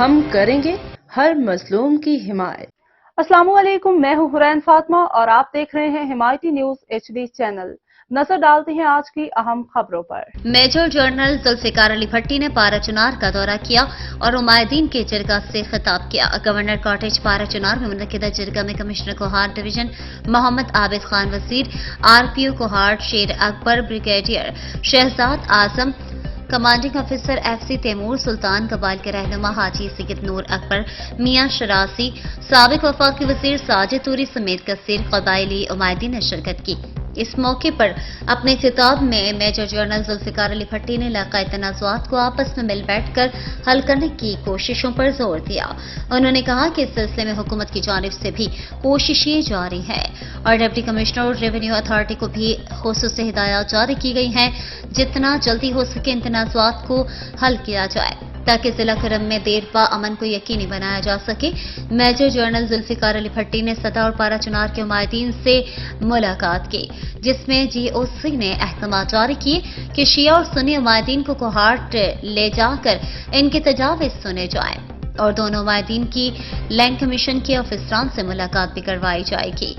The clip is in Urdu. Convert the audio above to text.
ہم کریں گے ہر مظلوم کی حمایت۔ السلام علیکم، میں ہوں حرین فاطمہ اور آپ دیکھ رہے ہیں حمایتی نیوز HD چینل۔ نظر ڈالتے ہیں آج کی اہم خبروں پر۔ میجر جنرل ذوالفقار علی بھٹی نے پارا چنار کا دورہ کیا اور نمائندین کے جرگہ سے خطاب کیا۔ گورنر کاٹیج پارا چنار میں منعقدہ جرگہ میں کمشنر کوہاٹ ڈویژن محمد عابد خان وزیر، RPO کوہاٹ شیر اکبر، بریگیڈیئر شہزاد اعظم، کمانڈنگ آفیسر FC تیمور سلطان، قبائل کے رہنما حاجی سید نور اکبر، میاں شرازی، سابق وفاقی وزیر ساجد طوری سمیت کثیر قبائلی نمائندین نے شرکت کی۔ اس موقع پر اپنے خطاب میں میجر جنرل ذوالفقار علی بھٹی نے علاقائی تنازعات کو آپس میں مل بیٹھ کر حل کرنے کی کوششوں پر زور دیا۔ انہوں نے کہا کہ اس سلسلے میں حکومت کی جانب سے بھی کوششیں جاری ہیں اور ڈپٹی کمشنر اور ریونیو اتھارٹی کو بھی خصوصی ہدایات جاری کی گئی ہیں جتنا جلدی ہو سکے ان تنازعات کو حل کیا جائے تاکہ ضلع کرم میں دیر پا امن کو یقینی بنایا جا سکے۔ میجر جنرل ذوالفقار علی بھٹی نے سطح اور پارا چنار کے نمائندین سے ملاقات کی جس میں GOC نے احکامات جاری کیے کہ شیعہ اور سنی نمائندین کو کوہاٹ لے جا کر ان کے تجاویز سنے جائیں اور دونوں نمائندین کی لینڈ کمیشن کے افسران سے ملاقات بھی کروائی جائے گی۔